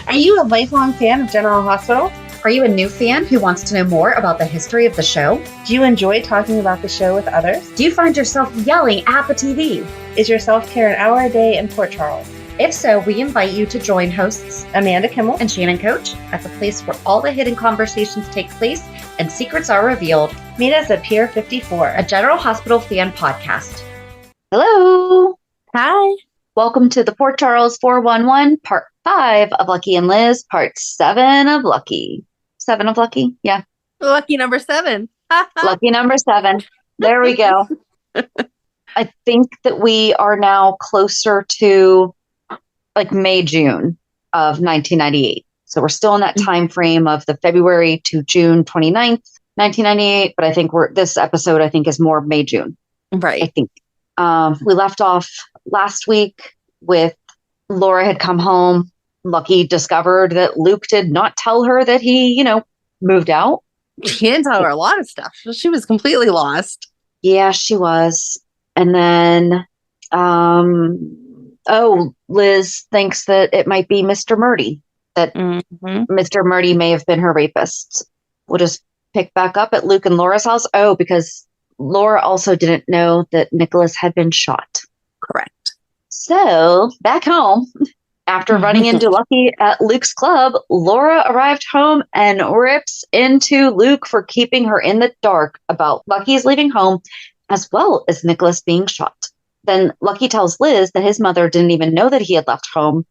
Are you a lifelong fan of General Hospital? Are you a new fan who wants to know more about the history of the show? Do you enjoy talking about the show with others? Do you find yourself yelling at the TV? Is your self-care an hour a day in Port Charles? If so, we invite you to join hosts Amanda Kimmel and Shannon Coach at the place where all the hidden conversations take place and secrets are revealed. Meet us at Pier 54, a General Hospital fan podcast. Hello. Hi. Welcome to the Port Charles 411, Part 5 of Lucky and Liz, Part 7 of Lucky. 7 of Lucky? Yeah. Lucky number 7. Lucky number 7. There we go. I think that we are now closer to like May, June of 1998. So we're still in that time frame of the February to June 29th, 1998. But I think this episode, I think, is more May, June. Right. I think. We left off last week with Laura had come home. Lucky discovered that Luke did not tell her that he, moved out. He didn't tell her a lot of stuff. She was completely lost. Yeah, she was. And then, Liz thinks that it might be Mr. Murdy, that Mr. Murdy may have been her rapist. We'll just pick back up at Luke and Laura's house. Oh, because Laura also didn't know that Nikolas had been shot. Correct. So, back home, after running into Lucky at Luke's club, Laura arrived home and rips into Luke for keeping her in the dark about Lucky's leaving home, as well as Nikolas being shot. Then Lucky tells Liz that his mother didn't even know that he had left home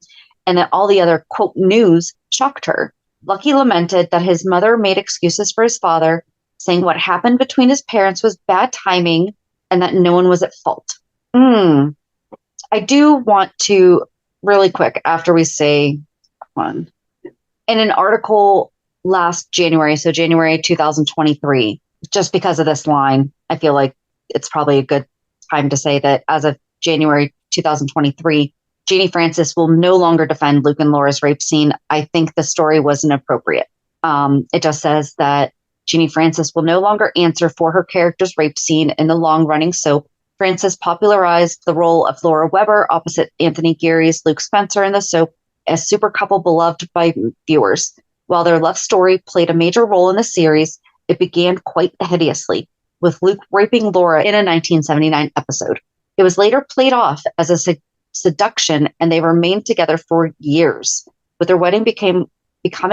and that all the other, quote, news shocked her. Lucky lamented that his mother made excuses for his father, saying what happened between his parents was bad timing and that no one was at fault. I do want to, really quick, after we say one, in an article last January, so January 2023, just because of this line, I feel like it's probably a good time to say that as of January 2023, Jeannie Francis will no longer defend Luke and Laura's rape scene. I think the story was inappropriate. It just says that Jeannie Francis will no longer answer for her character's rape scene in the long-running soap. Francis popularized the role of Laura Weber opposite Anthony Geary's Luke Spencer in the soap, a super couple beloved by viewers. While their love story played a major role in the series, it began quite hideously, with Luke raping Laura in a 1979 episode. It was later played off as a seduction, and they remained together for years, with their wedding becoming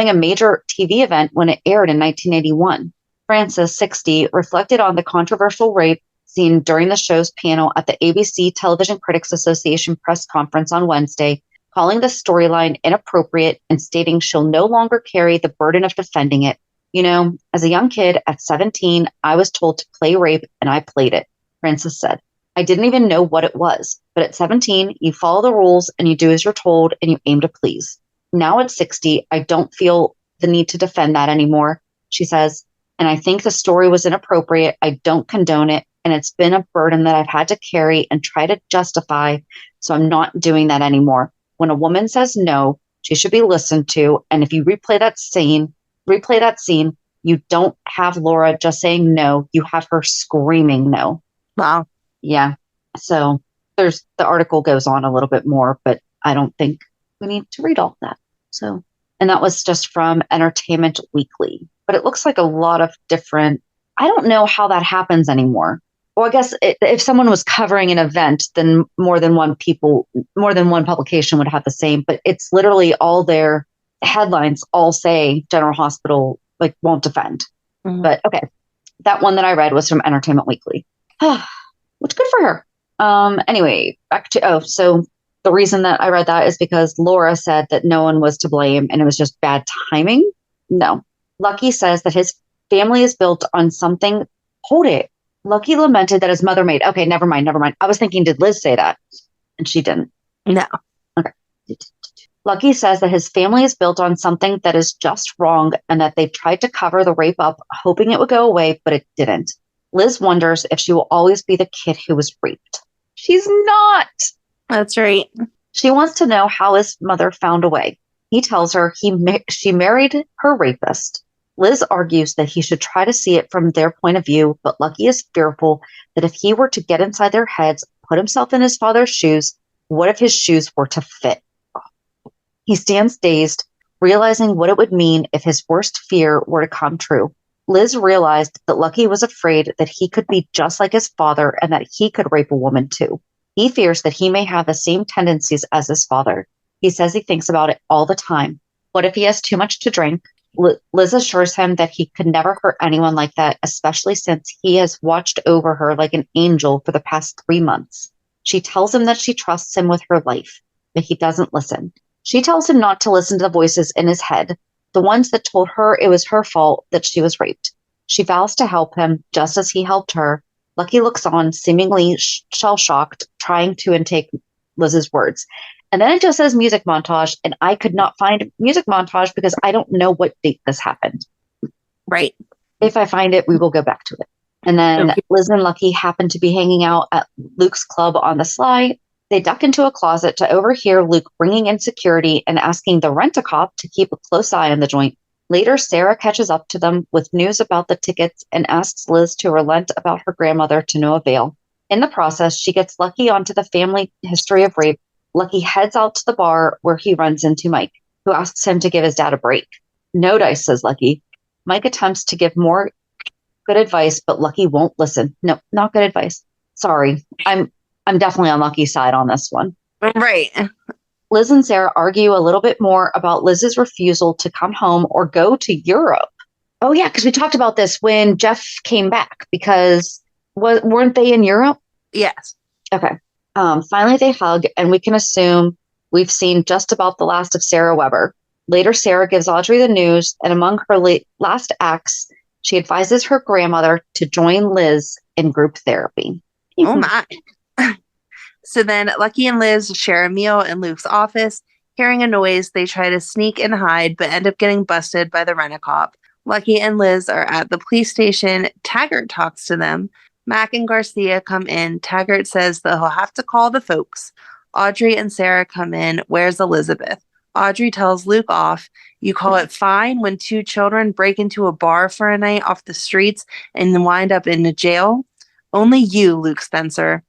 a major TV event when it aired in 1981. Francis, 60, reflected on the controversial rape scene during the show's panel at the ABC Television Critics Association press conference on Wednesday, calling the storyline inappropriate and stating she'll no longer carry the burden of defending it. As a young kid at 17, I was told to play rape and I played it, Francis said. I didn't even know what it was, but at 17, you follow the rules and you do as you're told and you aim to please. Now at 60, I don't feel the need to defend that anymore, she says, and I think the story was inappropriate. I don't condone it, and it's been a burden that I've had to carry and try to justify, so I'm not doing that anymore. When a woman says no, she should be listened to, and if you replay that scene, you don't have Laura just saying no, you have her screaming no. Wow. Yeah. So the article goes on a little bit more, but I don't think we need to read all that. So, and that was just from Entertainment Weekly, but it looks like a lot of different, I don't know how that happens anymore. Well, I guess if someone was covering an event, then more than one publication would have the same, but it's literally all their headlines all say General Hospital won't defend. But okay, that one that I read was from Entertainment Weekly, which good for her. Anyway, back to, so the reason that I read that is because Laura said that no one was to blame and it was just bad timing. No. Lucky says that his family is built on something. Hold it. Lucky lamented that his mother made. Okay, never mind. I was thinking, did Liz say that? And she didn't. No. Okay. Lucky says that his family is built on something that is just wrong and that they've tried to cover the rape up, hoping it would go away, but it didn't. Liz wonders if she will always be the kid who was raped. She's not. That's right. She wants to know how his mother found a way. He tells her she married her rapist. Liz argues that he should try to see it from their point of view, but Lucky is fearful that if he were to get inside their heads, put himself in his father's shoes, what if his shoes were to fit? He stands dazed, realizing what it would mean if his worst fear were to come true. Liz realized that Lucky was afraid that he could be just like his father and that he could rape a woman too. He fears that he may have the same tendencies as his father. He says he thinks about it all the time. What if he has too much to drink? Liz assures him that he could never hurt anyone like that, especially since he has watched over her like an angel for the past 3 months. She tells him that she trusts him with her life, but he doesn't listen. She tells him not to listen to the voices in his head, the ones that told her it was her fault that she was raped. She vows to help him just as he helped her. Lucky looks on, seemingly shell-shocked, trying to intake Liz's words. And then it just says music montage, and I could not find music montage because I don't know what date this happened. Right. If I find it, we will go back to it. And then Okay. Liz and Lucky happen to be hanging out at Luke's club on the sly. They duck into a closet to overhear Luke bringing in security and asking the rent-a-cop to keep a close eye on the joint. Later, Sarah catches up to them with news about the tickets and asks Liz to relent about her grandmother to no avail. In the process, she gets Lucky onto the family history of rape. Lucky heads out to the bar where he runs into Mike, who asks him to give his dad a break. No dice, says Lucky. Mike attempts to give more good advice, but Lucky won't listen. No, not good advice. Sorry. I'm definitely on Lucky's side on this one. Right. Liz and Sarah argue a little bit more about Liz's refusal to come home or go to Europe. Oh, yeah, because we talked about this when Jeff came back, because weren't they in Europe? Yes. Okay. Finally, they hug, and we can assume we've seen just about the last of Sarah Weber. Later, Sarah gives Audrey the news, and among her last acts, she advises her grandmother to join Liz in group therapy. Oh, my. So then Lucky and Liz share a meal in Luke's office. Hearing a noise, they try to sneak and hide, but end up getting busted by the rent-a-cop. Lucky and Liz are at the police station. Taggart talks to them. Mac and Garcia come in. Taggart says that he'll have to call the folks. Audrey and Sarah come in. Where's Elizabeth? Audrey tells Luke off. You call it fine when 2 children break into a bar for a night off the streets and then wind up in a jail? Only you, Luke Spencer.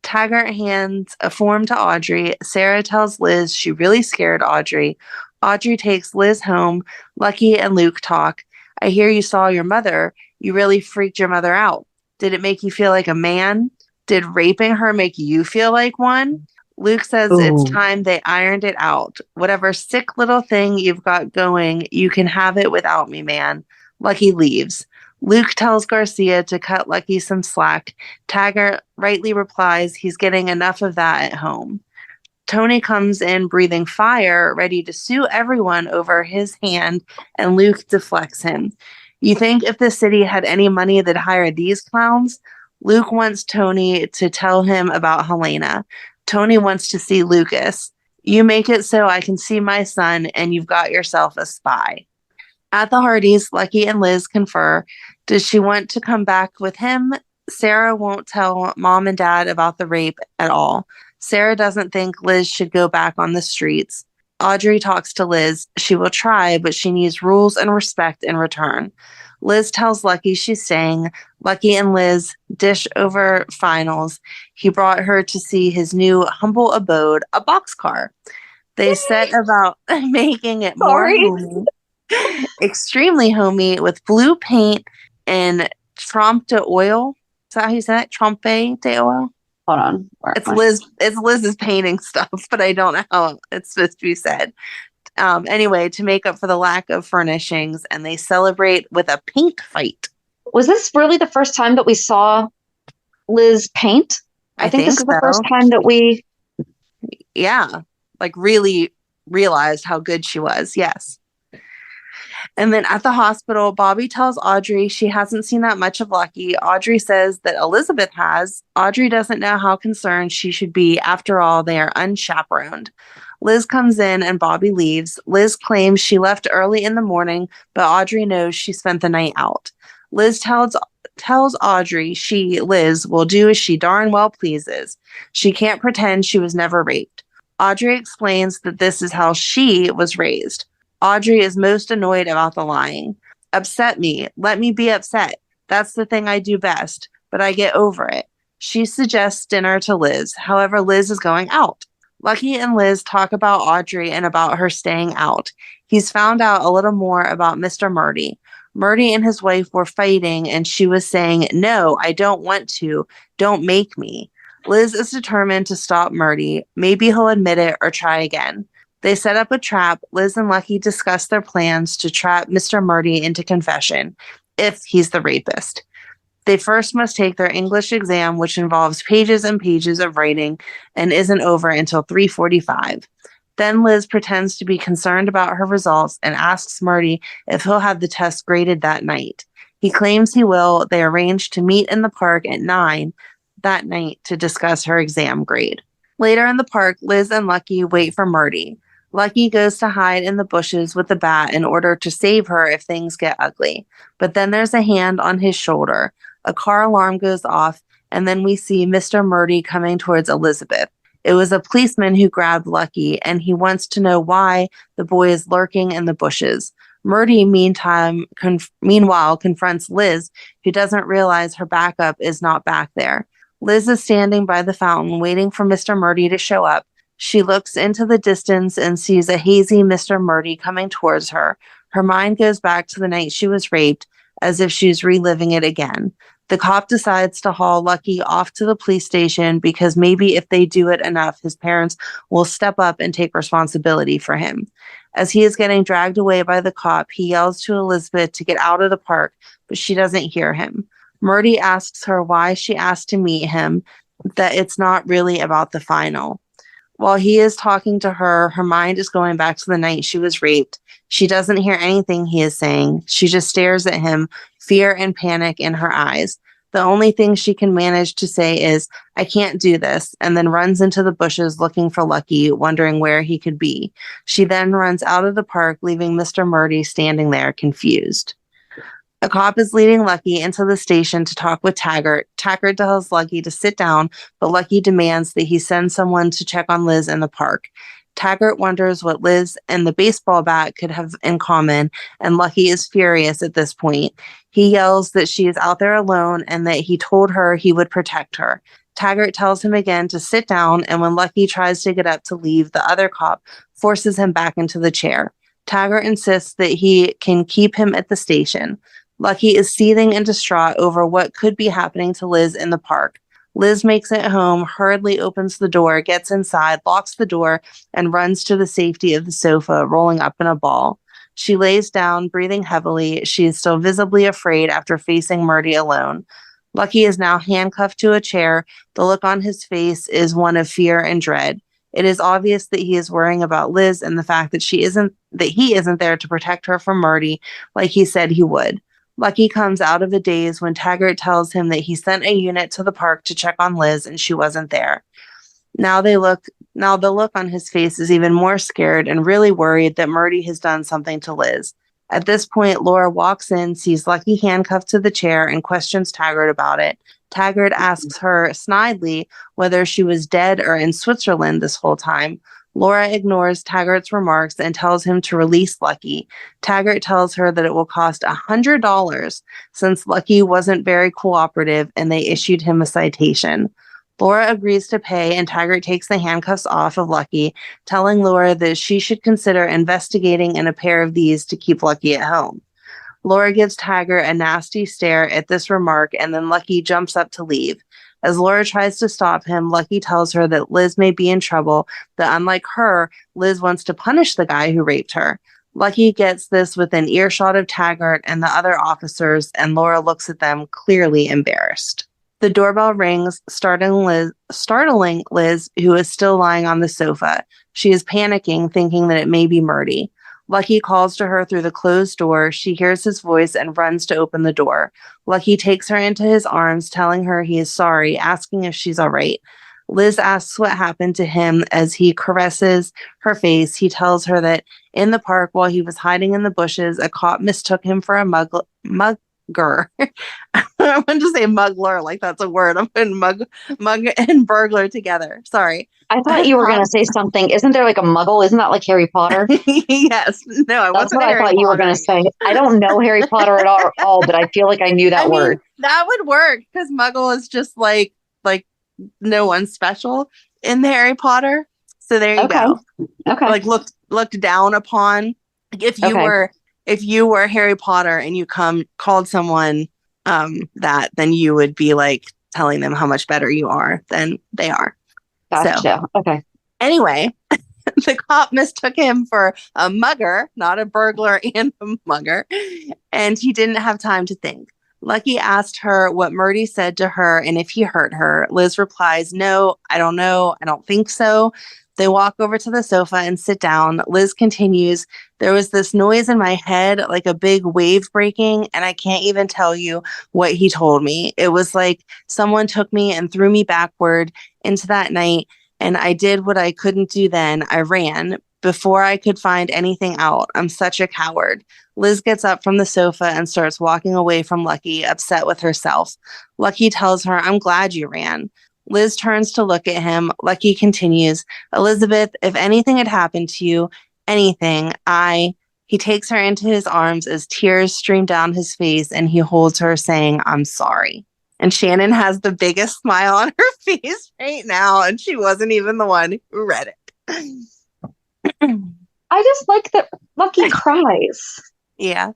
Taggart hands a form to Audrey. Sarah tells Liz she really scared Audrey. Audrey takes Liz home. Lucky and Luke talk. I hear you saw your mother. You really freaked your mother out. Did it make you feel like a man? Did raping her make you feel like one? Luke says It's time they ironed it out. Whatever sick little thing you've got going, you can have it without me, man. Lucky leaves. Luke tells Garcia to cut Lucky some slack. Taggart rightly replies he's getting enough of that at home. Tony comes in breathing fire, ready to sue everyone over his hand, and Luke deflects him. You think if the city had any money, they'd hire these clowns? Luke wants Tony to tell him about Helena. Tony wants to see Lucas. You make it so I can see my son, and you've got yourself a spy. At the Hardys, Lucky and Liz confer. Does she want to come back with him? Sarah won't tell Mom and Dad about the rape at all. Sarah doesn't think Liz should go back on the streets. Audrey talks to Liz. She will try, but she needs rules and respect in return. Liz tells Lucky she's staying. Lucky and Liz dish over finals. He brought her to see his new humble abode, a boxcar. They set about making it more homey. Extremely homey with blue paint and trompe d'oil. Is that how you say it? Trompe d'oil? Hold on. It's Liz's painting stuff, but I don't know how it's supposed to be said. Anyway, to make up for the lack of furnishings, and they celebrate with a paint fight. Was this really the first time that we saw Liz paint? I think this is the first time that we... Yeah, like really realized how good she was. Yes. And then at the hospital, Bobby tells Audrey she hasn't seen that much of Lucky. Audrey says that Elizabeth has. Audrey doesn't know how concerned she should be. After all, they are unchaperoned. Liz comes in and Bobby leaves. Liz claims she left early in the morning, but Audrey knows she spent the night out. Liz tells Audrey Liz, will do as she darn well pleases. She can't pretend she was never raped. Audrey explains that this is how she was raised. Audrey is most annoyed about the lying. Upset me. Let me be upset. That's the thing I do best, but I get over it. She suggests dinner to Liz. However, Liz is going out. Lucky and Liz talk about Audrey and about her staying out. He's found out a little more about Mr. Murdy. Murdy and his wife were fighting, and she was saying, "No, I don't want to. Don't make me." Liz is determined to stop Murdy. Maybe he'll admit it or try again. They set up a trap. Liz and Lucky discuss their plans to trap Mr. Murdy into confession, if he's the rapist. They first must take their English exam, which involves pages and pages of writing and isn't over until 3:45. Then Liz pretends to be concerned about her results and asks Murdy if he'll have the test graded that night. He claims he will. They arrange to meet in the park at 9 that night to discuss her exam grade. Later in the park, Liz and Lucky wait for Murdy. Lucky goes to hide in the bushes with the bat in order to save her if things get ugly. But then there's a hand on his shoulder. A car alarm goes off, and then we see Mr. Murdy coming towards Elizabeth. It was a policeman who grabbed Lucky, and he wants to know why the boy is lurking in the bushes. Murdy, meanwhile, confronts Liz, who doesn't realize her backup is not back there. Liz is standing by the fountain, waiting for Mr. Murdy to show up. She looks into the distance and sees a hazy Mr. Murdy coming towards her. Her mind goes back to the night she was raped, as if she's reliving it again. The cop decides to haul Lucky off to the police station because maybe if they do it enough, his parents will step up and take responsibility for him. As he is getting dragged away by the cop, he yells to Elizabeth to get out of the park, but she doesn't hear him. Murdy asks her why she asked to meet him, that it's not really about the final. While he is talking to her, her mind is going back to the night she was raped. She doesn't hear anything he is saying. She just stares at him, fear and panic in her eyes. The only thing she can manage to say is, "I can't do this," and then runs into the bushes looking for Lucky, wondering where he could be. She then runs out of the park, leaving Mr. Murdy standing there, confused. A cop is leading Lucky into the station to talk with Taggart. Taggart tells Lucky to sit down, but Lucky demands that he send someone to check on Liz in the park. Taggart wonders what Liz and the baseball bat could have in common, and Lucky is furious at this point. He yells that she is out there alone and that he told her he would protect her. Taggart tells him again to sit down, and when Lucky tries to get up to leave, the other cop forces him back into the chair. Taggart insists that he can keep him at the station. Lucky is seething and distraught over what could be happening to Liz in the park. Liz makes it home, hurriedly opens the door, gets inside, locks the door, and runs to the safety of the sofa, rolling up in a ball. She lays down, breathing heavily. She is still visibly afraid after facing Murdy alone. Lucky is now handcuffed to a chair. The look on his face is one of fear and dread. It is obvious that he is worrying about Liz and the fact that he isn't there to protect her from Murdy like he said he would. Lucky comes out of a daze when Taggart tells him that he sent a unit to the park to check on Liz and she wasn't there. Now the look on his face is even more scared and really worried that Murdy has done something to Liz. At this point, Laura walks in, sees Lucky handcuffed to the chair, and questions Taggart about it. Taggart asks her snidely whether she was dead or in Switzerland this whole time. Laura ignores Taggart's remarks and tells him to release Lucky. Taggart tells her that it will cost $100 since Lucky wasn't very cooperative and they issued him a citation. Laura agrees to pay, and Taggart takes the handcuffs off of Lucky, telling Laura that she should consider investigating in a pair of these to keep Lucky at home. Laura gives Taggart a nasty stare at this remark, and then Lucky jumps up to leave. As Laura tries to stop him, Lucky tells her that Liz may be in trouble, that unlike her, Liz wants to punish the guy who raped her. Lucky gets this within earshot of Taggart and the other officers, and Laura looks at them, clearly embarrassed. The doorbell rings, startling Liz, who is still lying on the sofa. She is panicking, thinking that it may be Murdy. Lucky calls to her through the closed door. She hears his voice and runs to open the door. Lucky takes her into his arms, telling her he is sorry, asking if she's all right. Liz asks what happened to him as he caresses her face. He tells her that in the park, while he was hiding in the bushes, a cop mistook him for a mugger. I wanted to say muggler, like that's a word. I'm putting mug and burglar together. Sorry. I thought you were going to say something. Isn't there like a muggle? Isn't that like Harry Potter? Yes. No, I That's wasn't. what I thought you were going to say. I don't know Harry Potter at all, but I feel like I knew that word. That would work because muggle is just like no one special in Harry Potter. So there you Okay. go. Okay. Like looked down upon. Like Okay. if you were Harry Potter and you called someone that, then you would be like telling them how much better you are than they are. So Gotcha. Okay. anyway, the cop mistook him for a mugger, not a burglar and a mugger, and he didn't have time to think. Lucky asked her what Murdy said to her and if he hurt her. Liz replies, "No, I don't know. I don't think so." They walk over to the sofa and sit down. Liz continues, "There was this noise in my head, like a big wave breaking, and I can't even tell you what he told me. It was like someone took me and threw me backward into that night, and I did what I couldn't do then. I ran before I could find anything out. I'm such a coward." Liz gets up from the sofa and starts walking away from Lucky, upset with herself. Lucky tells her, "I'm glad you ran." Liz turns to look at him. Lucky continues, "Elizabeth, if anything had happened to you, anything, He takes her into his arms as tears stream down his face and he holds her, saying, "I'm sorry." And Shannon has the biggest smile on her face right now, and she wasn't even the one who read it. I just like that Lucky cries. Yeah.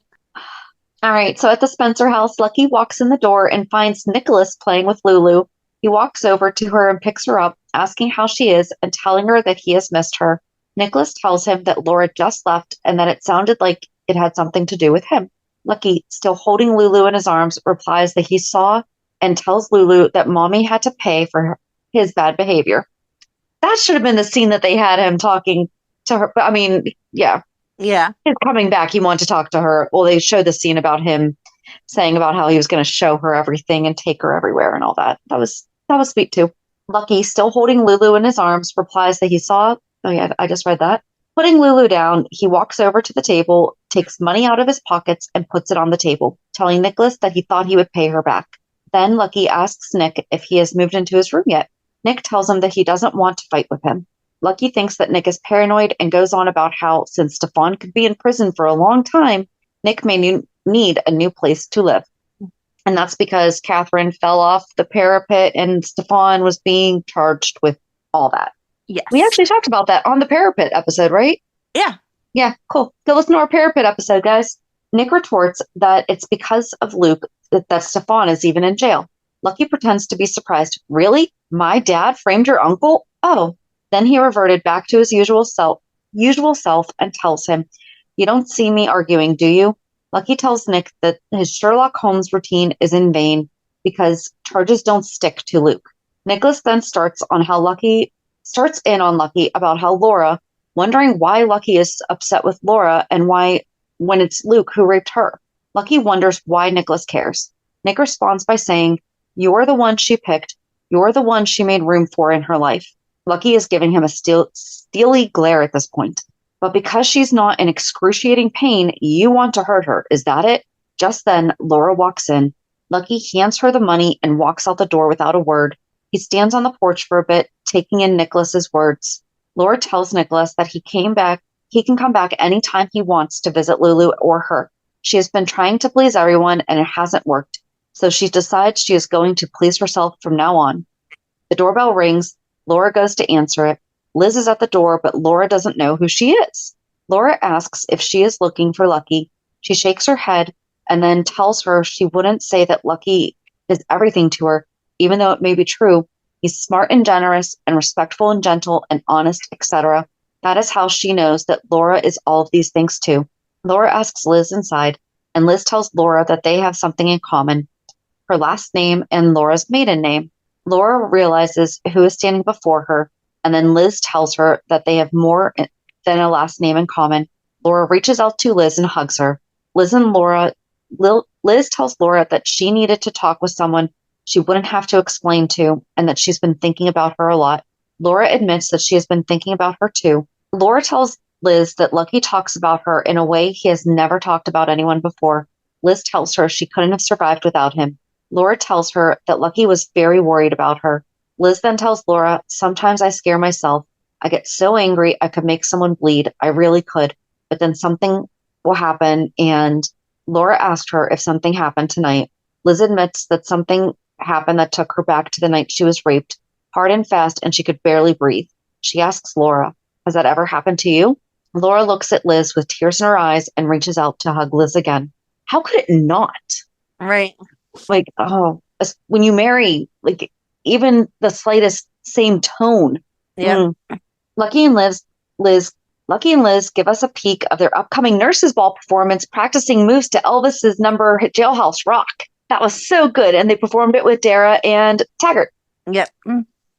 All right, so at the Spencer house, Lucky walks in the door and finds Nikolas playing with Lulu. He walks over to her and picks her up, asking how she is and telling her that he has missed her. Nikolas tells him that Laura just left and that it sounded like it had something to do with him. Lucky, still holding Lulu in his arms, replies that he saw and tells Lulu that Mommy had to pay for his bad behavior. That should have been the scene that they had him talking to her. But I mean, yeah. Yeah. He's coming back. He wanted to talk to her. Well, they showed the scene about him saying about how he was going to show her everything and take her everywhere and all that. That was sweet too. Lucky, still holding Lulu in his arms, replies that he saw. Oh yeah, I just read that. Putting Lulu down, he walks over to the table, takes money out of his pockets, and puts it on the table, telling Nikolas that he thought he would pay her back. Then Lucky asks Nick if he has moved into his room yet. Nick tells him that he doesn't want to fight with him. Lucky thinks that Nick is paranoid and goes on about how, since Stefan could be in prison for a long time, Nick may need a new place to live. And that's because Catherine fell off the parapet and Stefan was being charged with all that. Yes. We actually talked about that on the parapet episode, right? Yeah. Yeah, cool. Go listen to our parapet episode, guys. Nick retorts that it's because of Luke that Stefan is even in jail. Lucky pretends to be surprised. "Really? My dad framed your uncle? Oh." Then he reverted back to his usual self and tells him, "You don't see me arguing, do you?" Lucky tells Nick that his Sherlock Holmes routine is in vain because charges don't stick to Luke. Nikolas then starts in on Lucky about how Laura, wondering why Lucky is upset with Laura and why when it's Luke who raped her. Lucky wonders why Nikolas cares. Nick responds by saying, "You're the one she picked. You're the one she made room for in her life." Lucky is giving him a steely glare at this point. "But because she's not in excruciating pain, you want to hurt her. Is that it?" Just then, Laura walks in. Lucky hands her the money and walks out the door without a word. He stands on the porch for a bit, taking in Nikolas's words. Laura tells Nikolas that he can come back anytime he wants to visit Lulu or her. She has been trying to please everyone and it hasn't worked. So she decides she is going to please herself from now on. The doorbell rings. Laura goes to answer it. Liz is at the door, but Laura doesn't know who she is. Laura asks if she is looking for Lucky. She shakes her head and then tells her she wouldn't say that Lucky is everything to her, even though it may be true. He's smart and generous and respectful and gentle and honest, etc. That is how she knows that Laura is all of these things too. Laura asks Liz inside, and Liz tells Laura that they have something in common, her last name and Laura's maiden name. Laura realizes who is standing before her, and then Liz tells her that they have more than a last name in common. Laura reaches out to Liz and hugs her. Liz tells Laura that she needed to talk with someone she wouldn't have to explain to, and that she's been thinking about her a lot. Laura admits that she has been thinking about her too. Laura tells Liz that Lucky talks about her in a way he has never talked about anyone before. Liz tells her she couldn't have survived without him. Laura tells her that Lucky was very worried about her. Liz then tells Laura, "Sometimes I scare myself. I get so angry I could make someone bleed. I really could. But then something will happen." And Laura asked her if something happened tonight. Liz admits that something happened that took her back to the night she was raped, hard and fast, and she could barely breathe. She asks Laura, has that ever happened to you? Laura looks at Liz with tears in her eyes and reaches out to hug Liz again. How could it not? Right. Like, oh, when you marry, like, even the slightest same tone. Yep. Mm. Lucky and Liz, Lucky and Liz give us a peek of their upcoming Nurses Ball performance, practicing moves to Elvis's number Jailhouse Rock. That was so good, and they performed it with Dara and Taggart. Yep.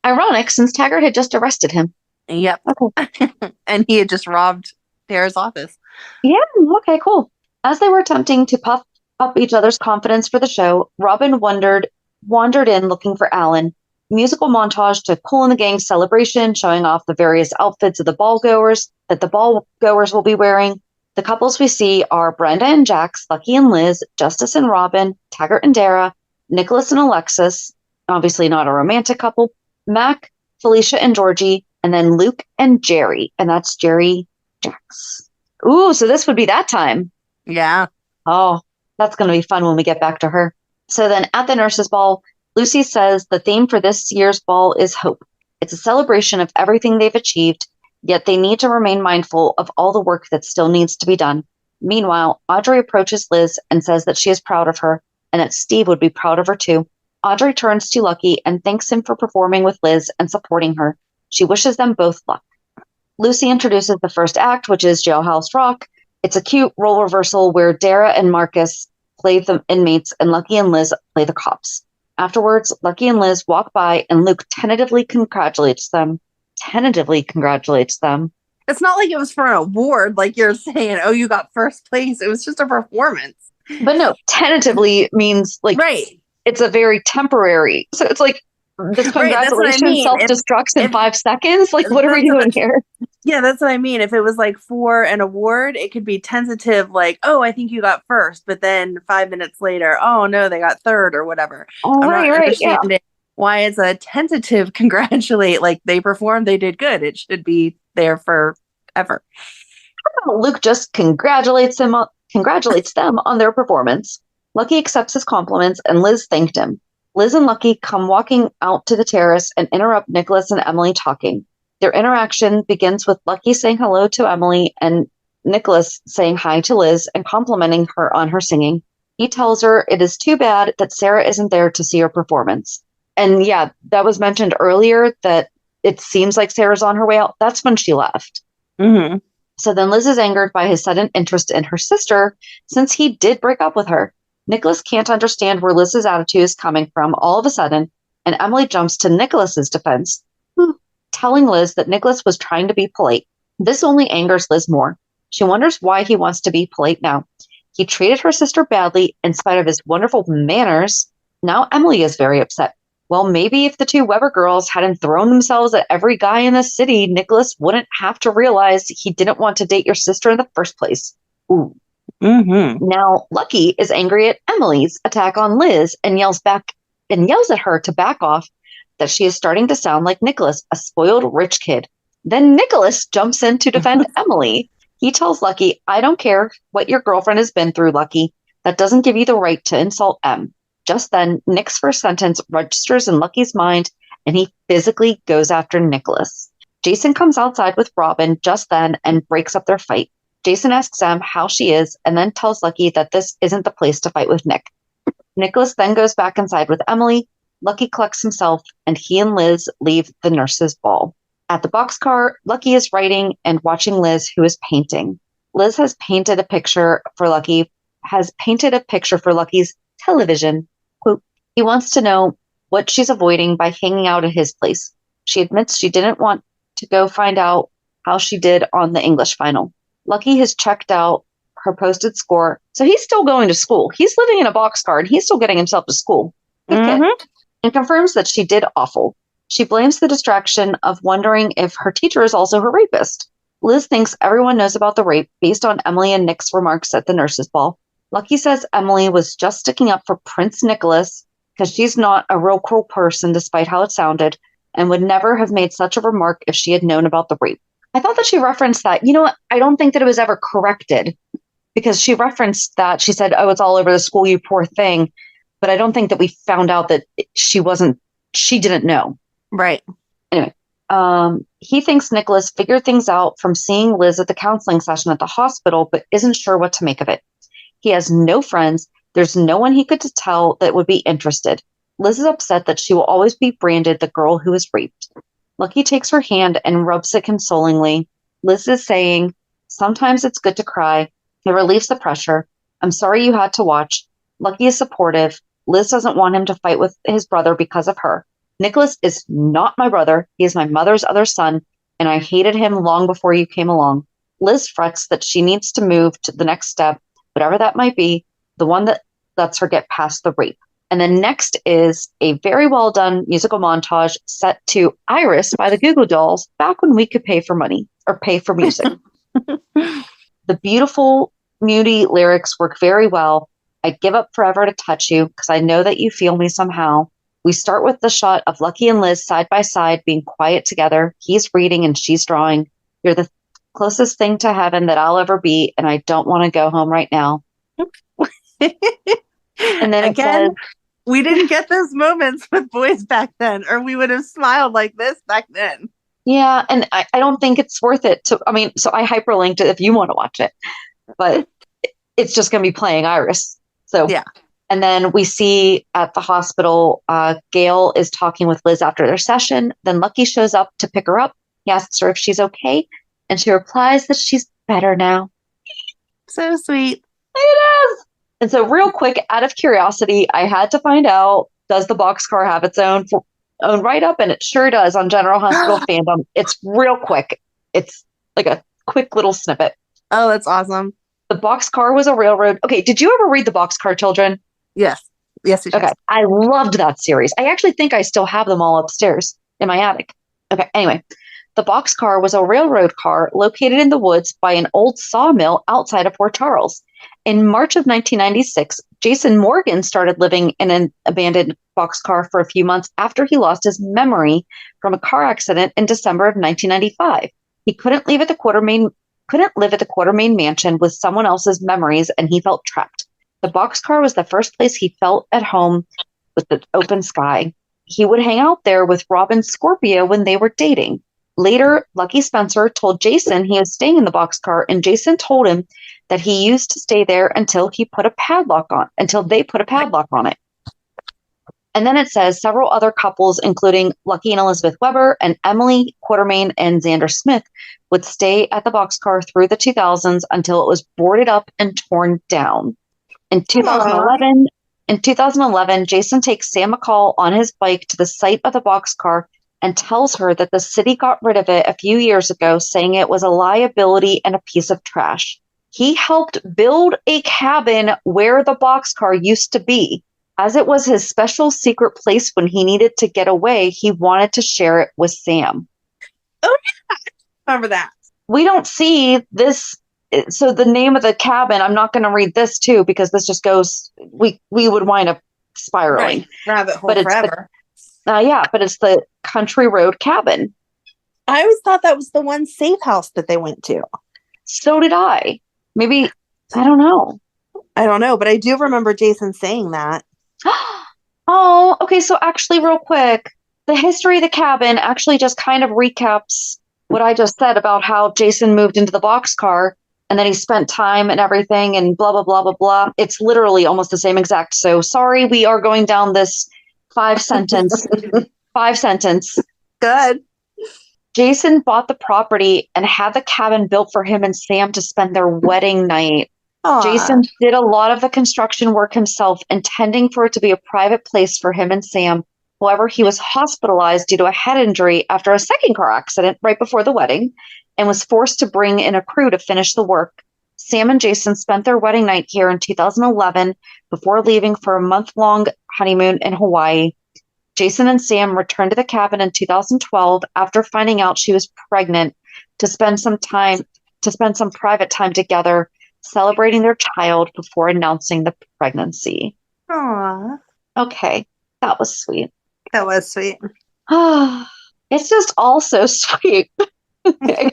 Ironic, since Taggart had just arrested him. Yep. Okay. And he had just robbed Dara's office. Yeah, okay, cool. As they were attempting to puff up each other's confidence for the show, Robin wandered in looking for Alan. Musical montage to Cool and the Gang celebration, showing off the various outfits of the ball goers will be wearing. The couples we see are Brenda and Jax, Lucky and Liz, Justice and Robin, Taggart and Dara, Nikolas and Alexis, obviously not a romantic couple, Mac, Felicia and Georgie, and then Luke and Jerry, and that's Jerry Jax. Ooh, so this would be that time. Yeah. Oh, that's going to be fun when we get back to her. So then at the Nurses Ball, Lucy says the theme for this year's ball is hope. It's a celebration of everything they've achieved, yet they need to remain mindful of all the work that still needs to be done. Meanwhile, Audrey approaches Liz and says that she is proud of her and that Steve would be proud of her too. Audrey turns to Lucky and thanks him for performing with Liz and supporting her. She wishes them both luck. Lucy introduces the first act, which is Jailhouse Rock. It's a cute role reversal where Dara and Marcus play the inmates and Lucky and Liz play the cops. Afterwards, Lucky and Liz walk by and Luke tentatively congratulates them. It's not like it was for an award, like you're saying, oh, you got first place. It was just a performance. But no, tentatively means like right. It's a very temporary. So it's like this congratulations self-destructs in 5 seconds. Like, what are we doing here? Yeah, that's what I mean. If it was like for an award, it could be tentative, like, oh, I think you got first, but then 5 minutes later, oh no, they got third or whatever. Oh, I'm not understanding why it's a tentative congratulate, like they performed, they did good. It should be there forever. Luke just congratulates them on their performance. Lucky accepts his compliments and Liz thanked him. Liz and Lucky come walking out to the terrace and interrupt Nikolas and Emily talking. Their interaction begins with Lucky saying hello to Emily and Nikolas saying hi to Liz and complimenting her on her singing. He tells her it is too bad that Sarah isn't there to see her performance. And yeah, that was mentioned earlier that it seems like Sarah's on her way out. That's when she left. Mm-hmm. So then Liz is angered by his sudden interest in her sister since he did break up with her. Nikolas can't understand where Liz's attitude is coming from all of a sudden, and Emily jumps to Nikolas's defense, telling Liz that Nikolas was trying to be polite. This only angers Liz more. She wonders why he wants to be polite now. He treated her sister badly in spite of his wonderful manners. Now Emily is very upset. Well, maybe if the two Weber girls hadn't thrown themselves at every guy in the city, Nikolas wouldn't have to realize he didn't want to date your sister in the first place. Ooh. Mm-hmm. Now, Lucky is angry at Emily's attack on Liz and yells at her to back off, that she is starting to sound like Nikolas, a spoiled rich kid. Then Nikolas jumps in to defend Emily. He tells Lucky, I don't care what your girlfriend has been through, Lucky. That doesn't give you the right to insult Em. Just then, Nick's first sentence registers in Lucky's mind, and he physically goes after Nikolas. Jason comes outside with Robin just then and breaks up their fight. Jason asks Em how she is and then tells Lucky that this isn't the place to fight with Nick. Nikolas then goes back inside with Emily. Lucky collects himself and he and Liz leave the nurses' ball. At the boxcar, Lucky is writing and watching Liz, who is painting. Liz has painted a picture for Lucky's television. Quote, he wants to know what she's avoiding by hanging out at his place. She admits she didn't want to go find out how she did on the English final. Lucky has checked out her posted score, so he's still going to school. He's living in a boxcar and he's still getting himself to school. And confirms that she did awful. She blames the distraction of wondering if her teacher is also her rapist. Liz thinks everyone knows about the rape based on Emily and Nick's remarks at the nurses' ball. Lucky says Emily was just sticking up for Prince Nikolas because she's not a real cruel person despite how it sounded and would never have made such a remark if she had known about the rape. I thought that she referenced that. You know what? I don't think that it was ever corrected because she referenced that. She said, oh, it's all over the school, you poor thing. But I don't think that we found out that she didn't know. Right. Anyway, He thinks Nikolas figured things out from seeing Liz at the counseling session at the hospital, but isn't sure what to make of it. He has no friends. There's no one he could tell that would be interested. Liz is upset that she will always be branded the girl who was raped. Lucky takes her hand and rubs it consolingly. Liz is saying, sometimes it's good to cry. It relieves the pressure. I'm sorry you had to watch. Lucky is supportive. Liz doesn't want him to fight with his brother because of her. Nikolas is not my brother. He is my mother's other son, and I hated him long before you came along. Liz frets that she needs to move to the next step, whatever that might be, the one that lets her get past the rape. And then next is a very well done musical montage set to Iris by the Goo Goo Dolls, back when we could pay for money or pay for music. The beautiful, moody lyrics work very well. I'd give up forever to touch you because I know that you feel me somehow. We start with the shot of Lucky and Liz side by side being quiet together. He's reading and she's drawing. You're the closest thing to heaven that I'll ever be, and I don't want to go home right now. And then again, we didn't get those moments with boys back then, or we would have smiled like this back then. Yeah, and I don't think it's worth it. So I hyperlinked it if you want to watch it, but it's just going to be playing Iris. So yeah. And then we see at the hospital, Gail is talking with Liz after their session. Then Lucky shows up to pick her up. He asks her if she's okay, and she replies that she's better now. So sweet. It is. And so real quick, out of curiosity, I had to find out, does the boxcar have its own write-up? And it sure does on General Hospital fandom. It's real quick. It's like a quick little snippet. Oh, that's awesome. The boxcar was a railroad. Okay, did you ever read the Boxcar Children? Yes. Yes, okay. I loved that series. I actually think I still have them all upstairs in my attic. Okay, anyway. The boxcar was a railroad car located in the woods by an old sawmill outside of Port Charles. In March of 1996, Jason Morgan started living in an abandoned boxcar for a few months after he lost his memory from a car accident in December of 1995. He couldn't live at the Quartermain mansion with someone else's memories, and he felt trapped. The boxcar was the first place he felt at home with the open sky. He would hang out there with Robin Scorpio when they were dating. Later, Lucky Spencer told Jason he was staying in the boxcar, and Jason told him that he used to stay there until they put a padlock on it. And then it says several other couples, including Lucky and Elizabeth Weber and Emily Quartermain and Xander Smith, would stay at the boxcar through the 2000s until it was boarded up and torn down. In 2011, Jason takes Sam McCall on his bike to the site of the boxcar and tells her that the city got rid of it a few years ago, saying it was a liability and a piece of trash. He helped build a cabin where the boxcar used to be. As it was his special secret place when he needed to get away, he wanted to share it with Sam. Oh, yeah. I remember that. We don't see this. So the name of the cabin, I'm not going to read this too, because this just goes, we would wind up spiraling. Right. Rabbit hole forever. But it's the Country Road Cabin. I always thought that was the one safe house that they went to. So did I. Maybe, I don't know. But I do remember Jason saying that. Oh, okay. So actually, real quick, the history of the cabin actually just kind of recaps what I just said about how Jason moved into the boxcar and then he spent time and everything and blah, blah, blah, blah, blah. It's literally almost the same exact. So sorry, we are going down this five sentence. Good. Jason bought the property and had the cabin built for him and Sam to spend their wedding night. Aww. Jason did a lot of the construction work himself, intending for it to be a private place for him and Sam. However, he was hospitalized due to a head injury after a second car accident right before the wedding and was forced to bring in a crew to finish the work. Sam and Jason spent their wedding night here in 2011 before leaving for a month-long honeymoon in Hawaii. Jason and Sam returned to the cabin in 2012 after finding out she was pregnant to spend some private time together, celebrating their child before announcing the pregnancy. Aww. Okay, that was sweet. That was sweet. It's just all so sweet. Okay.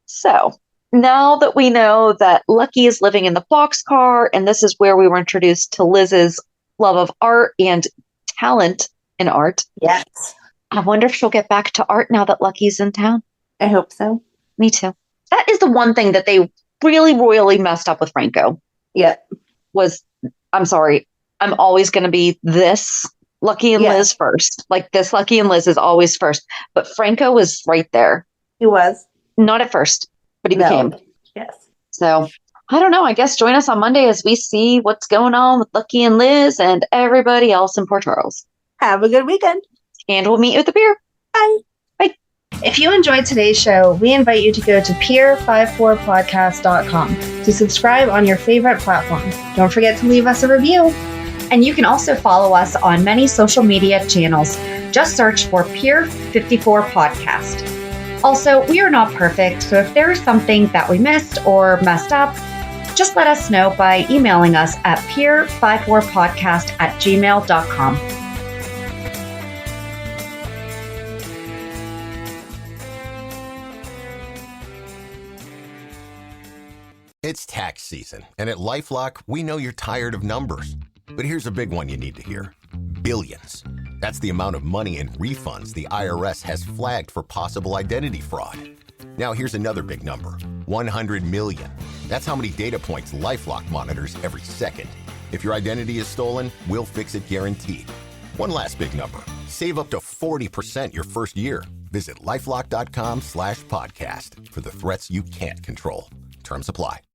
So now that we know that Lucky is living in the boxcar, and this is where we were introduced to Liz's love of art and talent in art. Yes. I wonder if she'll get back to art now that Lucky's in town. I hope so. Me too. That is the one thing that they really royally messed up with Franco. Yep. Was, I'm sorry, I'm always going to be this Lucky and Liz first. Like this Lucky and Liz is always first. But Franco was right there. He was. Not at first, but he became. Yes. So I don't know. I guess join us on Monday as we see what's going on with Lucky and Liz and everybody else in Port Charles. Have a good weekend. And we'll meet you at the pier. Bye. Bye. If you enjoyed today's show, we invite you to go to pier54podcast.com to subscribe on your favorite platform. Don't forget to leave us a review. And you can also follow us on many social media channels. Just search for Pier 54 Podcast. Also, we are not perfect, so if there is something that we missed or messed up, just let us know by emailing us at pier54podcast@gmail.com. It's tax season, and at LifeLock, we know you're tired of numbers. But here's a big one you need to hear. Billions. That's the amount of money in refunds the IRS has flagged for possible identity fraud. Now here's another big number. 100 million. That's how many data points LifeLock monitors every second. If your identity is stolen, we'll fix it guaranteed. One last big number. Save up to 40% your first year. Visit LifeLock.com/podcast for the threats you can't control. Terms apply.